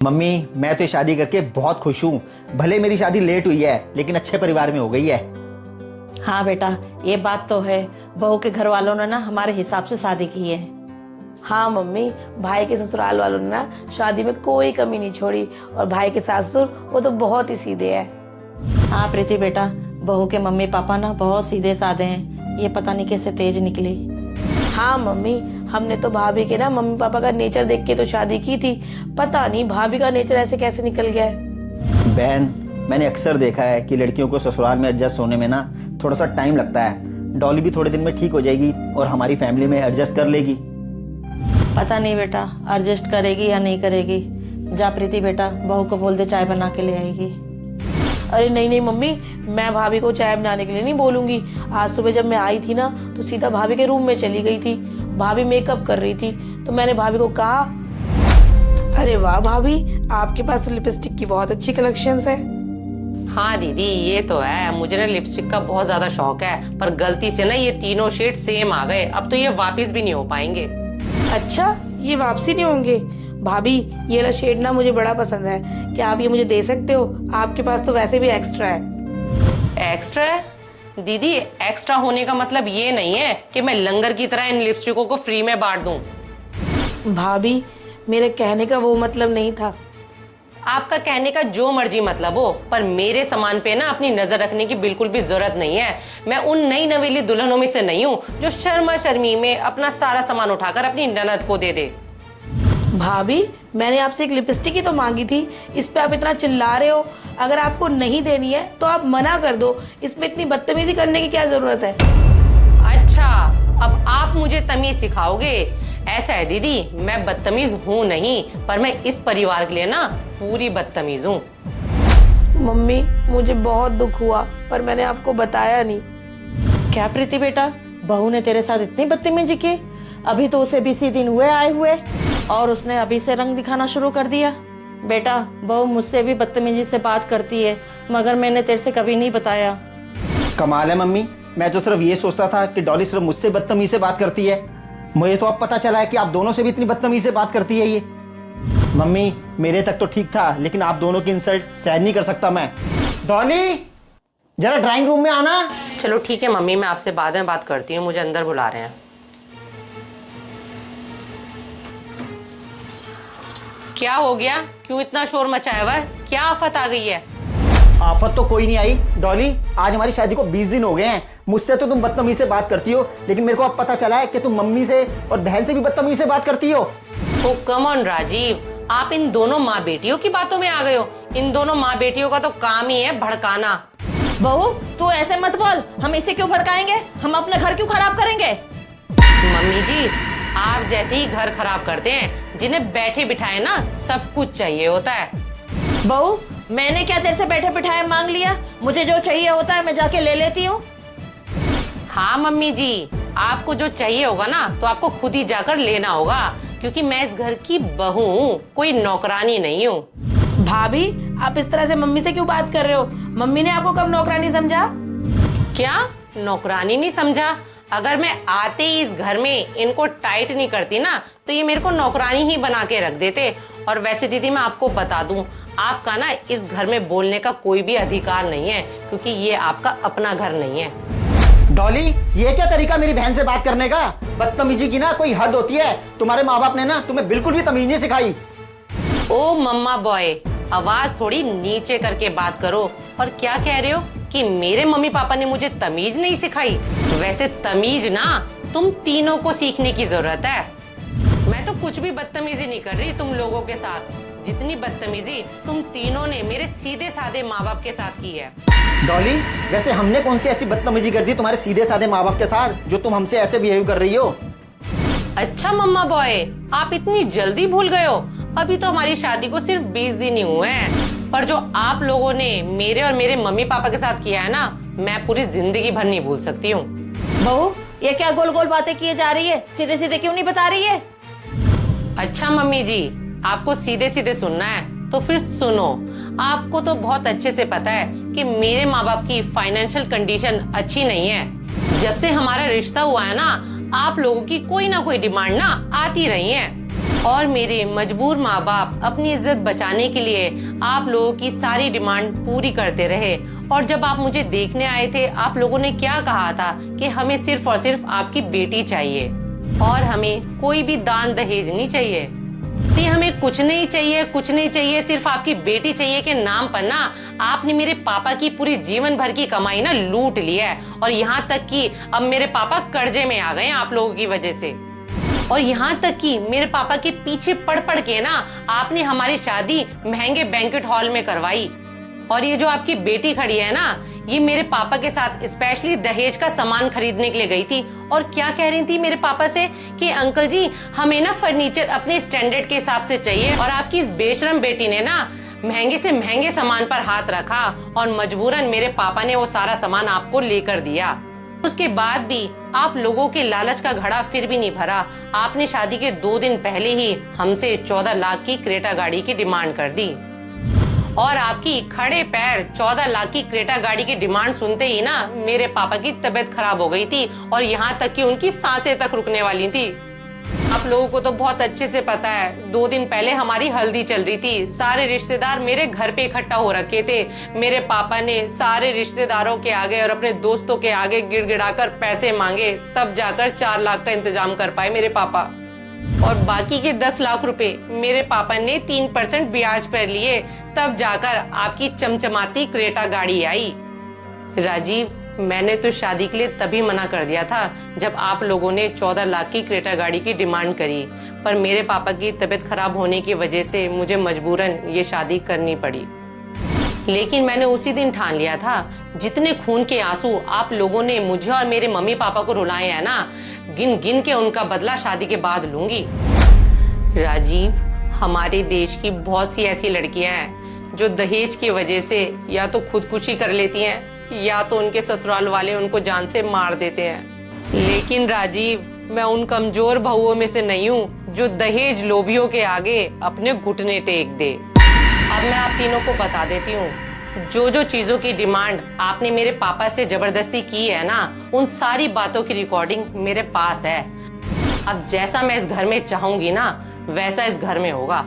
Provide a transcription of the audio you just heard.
Mummy, मैं तो शादी करके बहुत खुश हूँ। भले मेरी शादी लेट हुई है लेकिन अच्छे परिवार में हो गई है। हाँ बेटा, ये बात तो है। बहू के घर वालों ने ना हमारे हिसाब से शादी की है। हाँ मम्मी, भाई के ससुराल वालों ने ना शादी में कोई कमी नहीं छोड़ी और भाई के ससुर वो तो बहुत ही सीधे हैं। हाँ प्रीति बेटा, बहू के मम्मी पापा ना बहुत सीधे साधे हैं। ये पता नहीं कैसे तेज निकली। हाँ मम्मी, हमने तो भाभी के ना मम्मी पापा का नेचर देख के तो शादी की थी। पता नहीं भाभी का नेचर ऐसे कैसे निकल गया है। बहन, मैंने अक्सर देखा है कि लड़कियों को ससुराल में एडजस्ट होने में ना थोड़ा सा टाइम लगता है। डॉली भी थोड़े दिन में ठीक हो जाएगी और हमारी फैमिली में एडजस्ट कर लेगी। पता नहीं बेटा, एडजस्ट करेगी या नहीं करेगी। जा प्रीति बेटा, बहू को बोल दे चाय बना के ले आएगी। अरे नहीं नहीं मम्मी, मैं भाभी को चाय बनाने के लिए नहीं बोलूंगी। आज सुबह जब मैं आई थी ना तो सीधा भाभी के रूम में चली गई थी। भाभी मेकअप कर रही थी तो मैंने भाभी को कहा, अरे वाह भाभी, आपके पास तो लिपस्टिक की बहुत अच्छी कलेक्शंस है। हाँ दीदी, ये तो है। मुझे ना लिपस्टिक का बहुत ज्यादा शौक है, पर गलती से ना ये तीनों शेड सेम आ गए। अब तो ये वापस भी नहीं हो पाएंगे। अच्छा, ये वापसी नहीं होंगे? भाभी, ये वाला शेड ना मुझे बड़ा पसंद है। क्या आप ये मुझे दे सकते हो? आपके पास तो वैसे भी एक्स्ट्रा है। एक्स्ट्रा है? दीदी, एक्स्ट्रा होने का मतलब ये नहीं है कि मैं लंगर की तरह इन लिपस्टिकों को फ्री में बांट दूं। भाभी, मेरे कहने का वो मतलब नहीं था। आपका कहने का जो मर्जी मतलब हो, पर मेरे सामान पे ना अपनी नजर रखने की बिल्कुल भी जरूरत नहीं है। मैं उन नई नवेली दुल्हनों में से नहीं हूँ जो शर्मा शर्मी में अपना सारा सामान उठाकर अपनी ननद को दे दे। भाभी, मैंने आपसे एक लिपस्टिक ही तो मांगी थी, इस पे आप इतना चिल्ला रहे हो। अगर आपको नहीं देनी है तो आप मना कर दो। इसमें इतनी बदतमीजी करने की क्या जरूरत है? अच्छा, अब आप मुझे तमीज सिखाओगे? ऐसा है दीदी, मैं बदतमीज हूँ नहीं, पर मैं इस परिवार के लिए ना पूरी बदतमीज हूँ। मम्मी, मुझे बहुत दुख हुआ पर मैंने आपको बताया नहीं। क्या प्रीति बेटा, बहू ने तेरे साथ इतनी बदतमीजी की? अभी तो उसे 20 दिन हुए आए हुए और उसने अभी से रंग दिखाना शुरू कर दिया। बेटा, बहू मुझसे भी बदतमीजी से बात करती है, मगर मैंने तेरे से कभी नहीं बताया। कमाल है मम्मी, मैं तो सिर्फ ये सोचता था कि डॉली सिर्फ मुझसे बदतमीज से बात करती है। मुझे तो अब पता चला है कि आप दोनों से भी इतनी बदतमीज से बात करती है ये। मम्मी, मेरे तक तो ठीक था लेकिन आप दोनों की इंसल्ट सहन नहीं कर सकता मैं। डॉली, जरा ड्राइंग रूम में आना। चलो ठीक है मम्मी, मैं आपसे बाद में बात करती हूँ, मुझे अंदर बुला रहे हैं। क्या हो गया? क्यों इतना शोर मचाया हुआ है? क्या आफत आ गई है? आफत तो कोई नहीं आई डॉली, आज हमारी शादी को 20 दिन हो गए हैं। मुझसे तो तुम बदतमीज से बात करती हो, लेकिन मेरे को अब पता चला है कि तुम मम्मी से और बहन से भी बदतमीज से बात करती हो। ओ कम ऑन राजीव, आप इन दोनों माँ बेटियों की बातों में आ गए हो। इन दोनों माँ बेटियों का तो काम ही है भड़काना। बहू, तू ऐसे मत बोल। हम इसे क्यों भड़काएंगे? हम अपना घर क्यों खराब करेंगे? मम्मी जी, आप जैसे ही घर खराब करते हैं, जिन्हें बैठे बिठाए ना सब कुछ चाहिए होता है। बहू, मैंने क्या तेरे से बैठे बिठाए मांग लिया? मुझे जो चाहिए होता है मैं जाके ले लेती हूँ। हाँ मम्मी जी, आपको जो चाहिए होगा ना तो आपको खुद ही जाकर लेना होगा, क्योंकि मैं इस घर की बहू हूँ, कोई नौकरानी नहीं हूँ। भाभी, आप इस तरह से मम्मी से क्यों बात कर रहे हो? मम्मी ने आपको कब नौकरानी समझा? क्या नौकरानी नहीं समझा? अगर मैं आते ही इस घर में इनको टाइट नहीं करती ना तो ये मेरे को नौकरानी ही बना के रख देते। और वैसे दीदी, मैं आपको बता दूं, आपका ना इस घर में बोलने का कोई भी अधिकार नहीं है, क्योंकि ये आपका अपना घर नहीं है। डॉली, ये क्या तरीका मेरी बहन से बात करने का? बदतमीजी की ना कोई हद होती है। तुम्हारे माँ बाप ने ना तुम्हें बिल्कुल भी तमीज नहीं सिखाई। ओ मम्मा बॉय, आवाज थोड़ी नीचे करके बात करो। और क्या कह रहे हो कि मेरे मम्मी पापा ने मुझे तमीज नहीं सिखाई? वैसे तमीज ना तुम तीनों को सीखने की जरूरत है। मैं तो कुछ भी बदतमीजी नहीं कर रही तुम लोगों के साथ, जितनी बदतमीजी तुम तीनों ने मेरे सीधे साधे माँ बाप के साथ की है। डॉली, वैसे हमने कौन सी ऐसी बदतमीजी कर दी तुम्हारे सीधे साधे माँ बाप के साथ जो तुम हमसे ऐसे बिहेव कर रही हो? अच्छा मम्मा बॉय, आप इतनी जल्दी भूल गए हो? अभी तो हमारी शादी को सिर्फ 20 दिन ही हुए हैं, पर जो आप लोगों ने मेरे और मेरे मम्मी पापा के साथ किया है ना, मैं पूरी जिंदगी भर नहीं भूल सकती हूँ। बहू, ये क्या गोल गोल बातें किए जा रही है? सीधे सीधे क्यों नहीं बता रही है? अच्छा मम्मी जी, आपको सीधे सीधे सुनना है तो फिर सुनो। आपको तो बहुत अच्छे से पता है कि मेरे माँ बाप की फाइनेंशियल कंडीशन अच्छी नहीं है। जब से हमारा रिश्ता हुआ है ना, आप लोगों की कोई ना कोई डिमांड ना आती रही है। और मेरे मजबूर माँ बाप अपनी इज्जत बचाने के लिए आप लोगों की सारी डिमांड पूरी करते रहे। और जब आप मुझे देखने आए थे, आप लोगों ने क्या कहा था कि हमें सिर्फ और सिर्फ आपकी बेटी चाहिए और हमें कोई भी दान दहेज नहीं चाहिए। तो हमें कुछ नहीं चाहिए, कुछ नहीं चाहिए, सिर्फ आपकी बेटी चाहिए के नाम पर ना आपने मेरे पापा की पूरी जीवन भर की कमाई ना लूट लिया है। और यहाँ तक कि अब मेरे पापा कर्जे में आ गए हैं आप लोगों की वजह से। और यहाँ तक कि मेरे पापा के पीछे पड़ के ना आपने हमारी शादी महंगे बैंक्वेट हॉल में करवाई। और ये जो आपकी बेटी खड़ी है ना, ये मेरे पापा के साथ स्पेशली दहेज का सामान खरीदने के लिए गई थी। और क्या कह रही थी मेरे पापा से कि अंकल जी हमें ना फर्नीचर अपने स्टैंडर्ड के हिसाब से चाहिए। और आपकी इस बेशरम बेटी ने ना महंगे से महंगे सामान पर हाथ रखा और मजबूरन मेरे पापा ने वो सारा सामान आपको लेकर दिया। उसके बाद भी आप लोगों के लालच का घड़ा फिर भी नहीं भरा। आपने शादी के 2 दिन पहले ही हमसे 14 लाख की क्रेटा गाड़ी की डिमांड कर दी। और आपकी खड़े पैर 14 लाख की क्रेटा गाड़ी की डिमांड सुनते ही ना मेरे पापा की तबीयत खराब हो गई थी और यहाँ तक कि उनकी सांसें तक रुकने वाली थी। आप लोगों को तो बहुत अच्छे से पता है, 2 दिन पहले हमारी हल्दी चल रही थी। सारे रिश्तेदार मेरे घर पे इकट्ठा हो रखे थे। मेरे पापा ने सारे रिश्तेदारों के आगे और अपने दोस्तों के आगे गिड़गिड़ाकर पैसे मांगे, तब जाकर 4 लाख का इंतजाम कर पाए मेरे पापा। और बाकी के 10 लाख रुपए मेरे पापा ने 3% ब्याज पर लिए, तब जाकर आपकी चमचमाती क्रेटा गाड़ी आई। राजीव, मैंने तो शादी के लिए तभी मना कर दिया था जब आप लोगों ने 14 लाख की क्रेटा गाड़ी की डिमांड करी, पर मेरे पापा की तबीयत खराब होने की वजह से मुझे मजबूरन ये शादी करनी पड़ी। लेकिन मैंने उसी दिन ठान लिया था, जितने खून के आंसू आप लोगों ने मुझे और मेरे मम्मी पापा को रुलाए हैं ना, गिन गिन के उनका बदला शादी के बाद लूंगी। राजीव, हमारे देश की बहुत सी ऐसी लड़कियां हैं जो दहेज की वजह से या तो खुदकुशी कर लेती हैं या तो उनके ससुराल वाले उनको जान से मार देते हैं। लेकिन राजीव, मैं उन कमजोर बहुओं में से नहीं हूँ जो दहेज लोभियों के आगे अपने घुटने टेक दे। अब मैं आप तीनों को बता देती हूँ, जो जो चीजों की डिमांड आपने मेरे पापा से जबरदस्ती की है ना, उन सारी बातों की रिकॉर्डिंग मेरे पास है। अब जैसा मैं इस घर में चाहूंगी ना, वैसा इस घर में होगा।